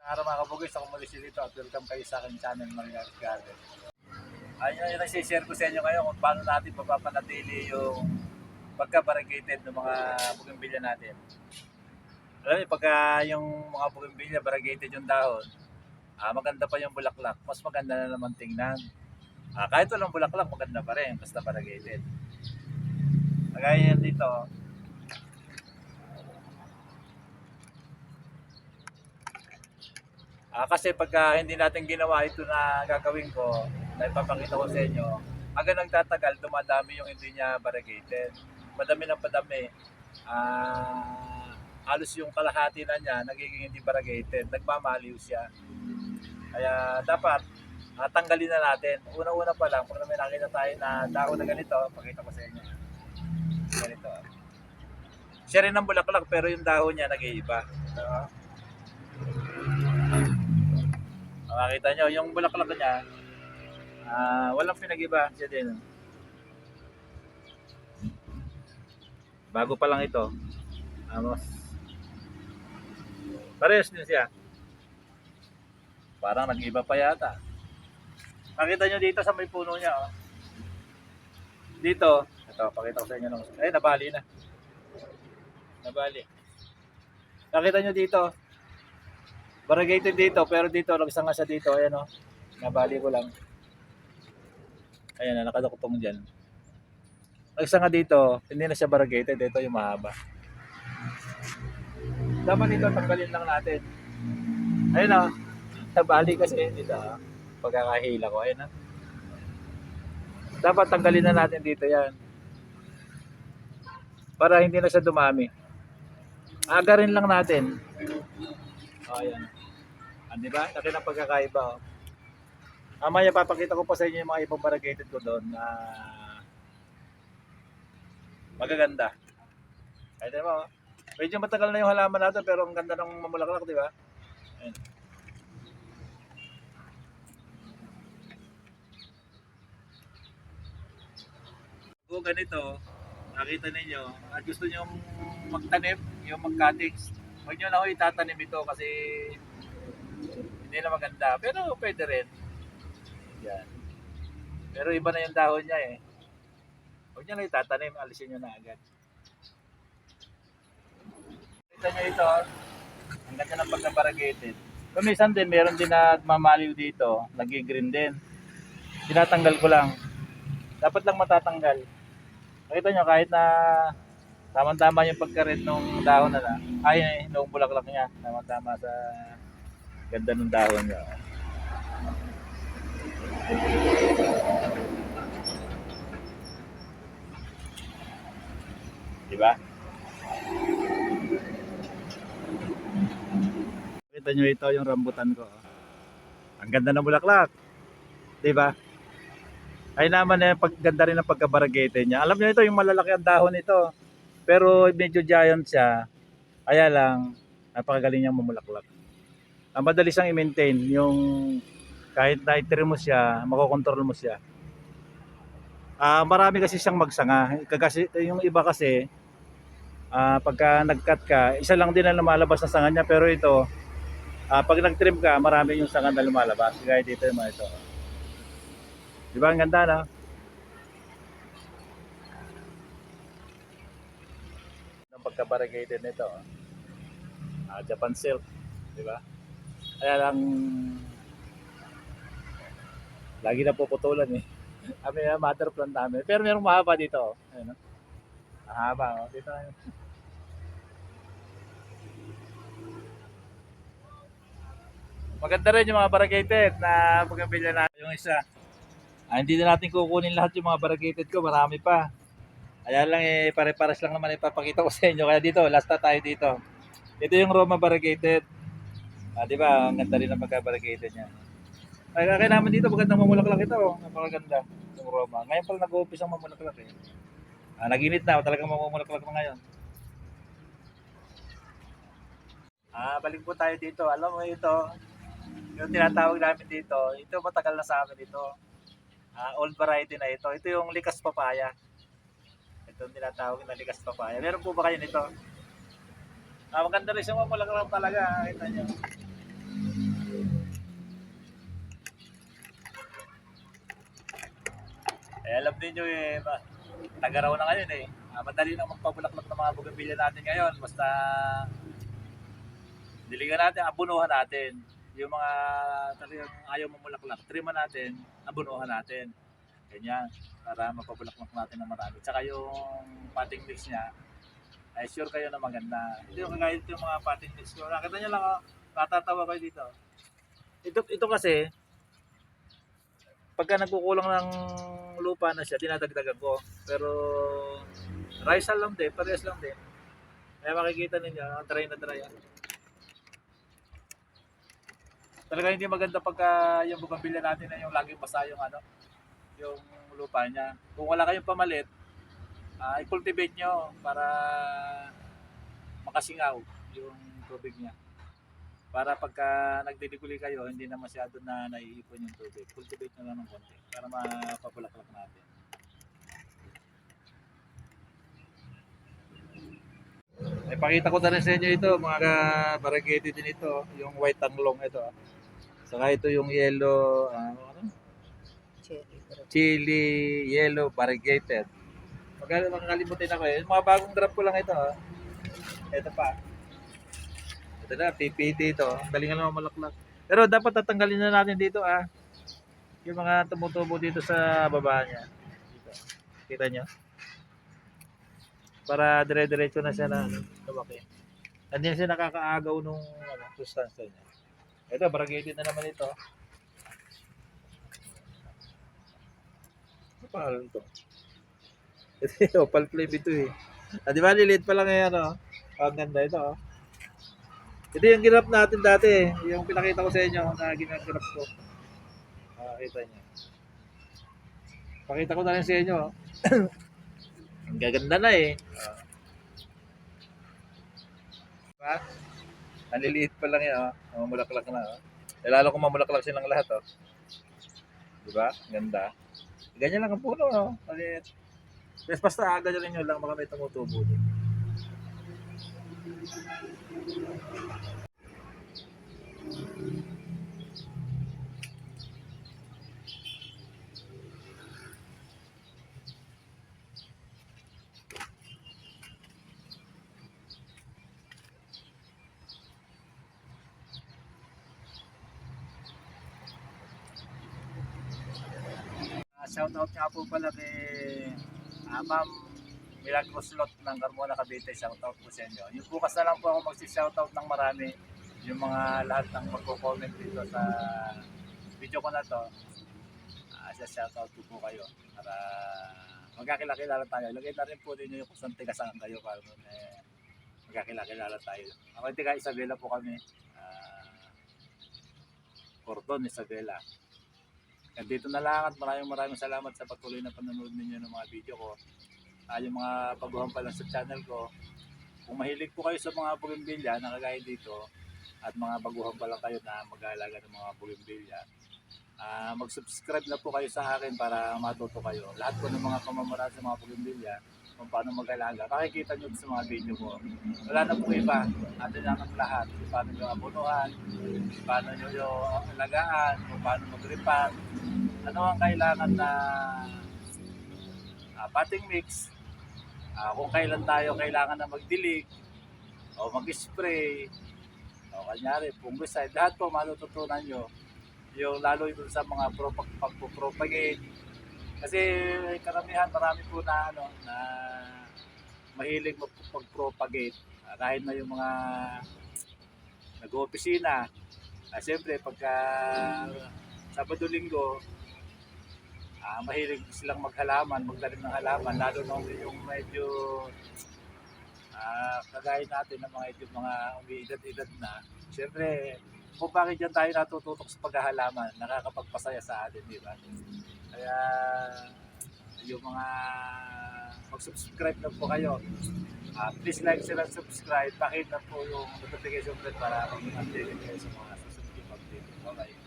Araw mga kabugis, ako muli si dito at welcome kayo sa aking channel Maria's Garden. Ayun yung nasi-share ko sa inyo ngayon kung paano natin mapapanatili yung pagka-variegated ng mga bougainvillea natin. Alam niyo, pagka yung mga bougainvillea variegated yung dahon, maganda pa yung bulaklak, mas maganda na naman tingnan. Kahit walang bulaklak, maganda pa rin, basta variegated. Kagaya yan dito, kasi pagka hindi natin ginawa ito na gagawin ko, na ipapakita ko sa inyo, hanggang nagtatagal, dumadami yung hindi niya variegated. Madami ng padami. Halos yung kalahati na niya, nagiging hindi variegated. Nagmamaliw siya. Kaya dapat, tanggalin na natin. Una-una pa lang, pag may nakita tayo na dahon na ganito, pakita ko sa inyo. Ganito. Siya rin ang bulaklak, pero yung dahon niya nag-iiba. Makita nyo, yung bulaklak niya, walang pinag-iba siya din. Bago pa lang ito. Parehas din siya. Parang nag-iba pa yata. Makita nyo dito sa may puno niya. Oh. Dito, ito, pakita ko sa inyo. Nabali na. Nabali. Nakita nyo dito. Variegated dito, pero dito, nagsanga siya dito. Ayan o. Nabali ko lang. Ayan na, nakadukutong dyan. Nagsanga dito, hindi na siya variegated. Ito yung mahaba. Dapat dito, tanggalin lang natin. Ayan o. Nabali kasi dito. Pagkakahila ko. Ayan o. Dapat tanggalin na natin dito yan. Para hindi na siya dumami. Agarin lang natin. O, ayan. Diba? Laki ng pagkakaiba. Oh. Mamaya papakita ko pa sa inyo yung mga ibang variegated ko doon na magaganda. Ayun mo. Medyo matagal na yung halaman natin pero ang ganda ng mamulaklak, di ba? Ayun. Kung ganito, nakita ninyo, at gusto nyo magtanim, yung mag-cuttings, huwag nyo na ako itatanim ito kasi hindi na maganda, pero pwede rin. Yan. Pero iba na yung dahon niya eh. Huwag nyo na itatanim, alisin nyo na agad. Kita nyo ito, ang ganda ng pagka-variegated. Kumisan din, meron din na mamaliw dito, nag-green din. Tinatanggal ko lang. Dapat lang matatanggal. Nakita nyo, kahit na tama-tama yung pagka-red nung dahon na nung bulaklak niya. Tama-tama sa ganda ng dahon niya. Diba? Kita nyo ito yung rambutan ko. Ang ganda ng bulaklak. Diba? Ay naman eh, pagganda rin ng pagka-variegated niya. Alam niyo ito, yung malalaki ang dahon nito. Pero medyo giant siya. Kaya lang, napakagaling niyang mamulaklak. Madali siyang i-maintain. Yung kahit na-itrim mo siya, makokontrol mo siya. Marami kasi siyang magsanga. Kasi, yung iba kasi, pagka nag-cut ka, isa lang din ang lumalabas na sanga niya. Pero ito, pag nag-trim ka, marami yung sanga na lumalabas. Gaya dito yung mga ito. Diba ang ganda na? Ang pagka-variegated nito. Japan silk. Diba? Kaya lang, lagi na puputulan eh. Kami mother plant namin. Pero merong mahaba dito. Ayun, no? Mahaba. Oh. Dito. Maganda rin yung mga variegated na bougainvillea natin. Yung isa. Hindi na natin kukunin lahat yung mga variegated ko. Marami pa. Kaya lang eh, pare-pares lang naman ipapakita ko sa inyo. Kaya dito, last na tayo dito. Ito yung Roma variegated. Di ba? Ang ganda rin ng pagka-variegated niya. Kaya naman dito, magandang mamulaklak ito. Napakaganda yung Roma. Ngayon pala nag-uumpis ang mamulaklak eh. Nag-init na, talagang mamulaklak na ngayon. Balik po tayo dito. Alam mo ito, yung tinatawag namin dito, ito matagal na sa amin ito. Old variety na ito. Ito yung likas papaya. Ito yung tinatawag na likas papaya. Meron po ba kayo nito? Maganda rin siya mamulaklak talaga. Kita nyo. Alam niyo tagaraw na ngayon eh. Madali lang magpabulaklak ng mga bougainvillea natin ngayon. Basta diligan natin, abunuhan natin. Yung mga talagang ayaw mamulaklak, triman natin, abunuhan natin. Ganyan, para mapabulaklak natin ng marami. Tsaka yung potting mix niya, ay sure kayo na maganda. Ito yung kagaya ito yung mga potting mix ko. Nakita niyo lang, natatawa kayo dito. Ito kasi, pagka nagkukulang ng lupa na siya, dinadagdagan ko. Pero rice lang din, parehas lang din. Kaya makikita ninyo, dry na dry. Talaga hindi maganda pagka yung bougainvillea natin na yung laging basa yung yung lupa niya. Kung wala kayong pamalit, i-cultivate nyo para makasingaw yung tubig niya. Para pagka nagdidikuli kayo, hindi na masyado na naiipon yung tubig. Cultivate nyo lang ng konti para mapabulaklak natin. Ipakita ko na rin sa inyo ito, mga variegated din ito, yung white tanglong ito. Saka ito yung yellow, chili yellow variegated. Makakalimutin ako eh. Mga bagong drop ko lang ito. Ito pa. Ito na, PPT ito. Ang galing naman malaklak. Pero dapat tatanggalin na natin dito yung mga tumutubo dito sa baba niya. Dito. Kita nyo? Para dire-diretso na siya na lumaki. Hindi siya nakakaagaw nung sustansya niya. Ito, variegated na naman ito. Ano pangalan ito? Ito, opal flame ito eh. Di ba, lilit pa lang yan, ang ganda ito, Ito yung ginrap natin dati eh. Yung pinakita ko sa inyo na ginagrap ko. Kita niyo. Pakita ko na rin sa inyo, Ang gaganda na eh. Diba? Ang liliit pa lang yan, mamulaklak na, Lalo kung mamulaklak silang lahat, Diba? Ganda. Ganyan lang ang puno, Maliit. Yes, basta ganyan nyo lang, baka may tumutubo din. Shoutout nga po pala kay Ma'am Milagros Lot ng Carmona, Cavite. Shoutout po sa inyo. Yung bukas na lang po ako magsi-shoutout ng marami. Yung mga lahat ng magko-comment dito sa video ko na to. Shoutout po kayo para magkakilala tayo. Lagay na rin po din yung kung saan tigasaan kayo para magkakilala tayo. Ako yung tiga Isabela po kami. Cordon, Isabela. Dito na lang at maraming salamat sa patuloy na panonood ninyo ng mga video ko. Yung mga baguhan pa lang sa channel ko. Kung mahilig po kayo sa mga bougainvillea na kagaya dito at mga baguhan pa lang kayo na mag-aalaga ng mga bougainvillea, mag-subscribe na po kayo sa akin para matuto kayo. Lahat po ng mga pamamaraan sa mga bougainvillea kung paano mag-alaga, makikita nyo sa mga video ko. Wala na po iba, atin lang ang lahat. Kung paano nyo abunuhan, kung paano nyo yung alagaan, kung paano mag-repot, ano ang kailangan na potting mix, kung kailan tayo kailangan na magdilig o mag-spray o kanyari fungicide, lahat po matututunan nyo yung lalo yung sa mga pagpropagate kasi karamihan marami po na na mahilig magpropagate kahit na yung mga nag-oopisina. Siyempre pagka Sabado-Linggo, mahilig silang magtanim ng halaman, lalo na yung medyo kagaya natin ng mga umiidad-idad na. Siyempre, kung bakit dyan tayo natututok sa paghahalaman, nakakapagpasaya sa atin, di ba? Kaya, yung mga mag-subscribe na po kayo, please like, share, and subscribe. Pakita po yung notification bell para mag-update kayo sa mga susunod yung update. Okay.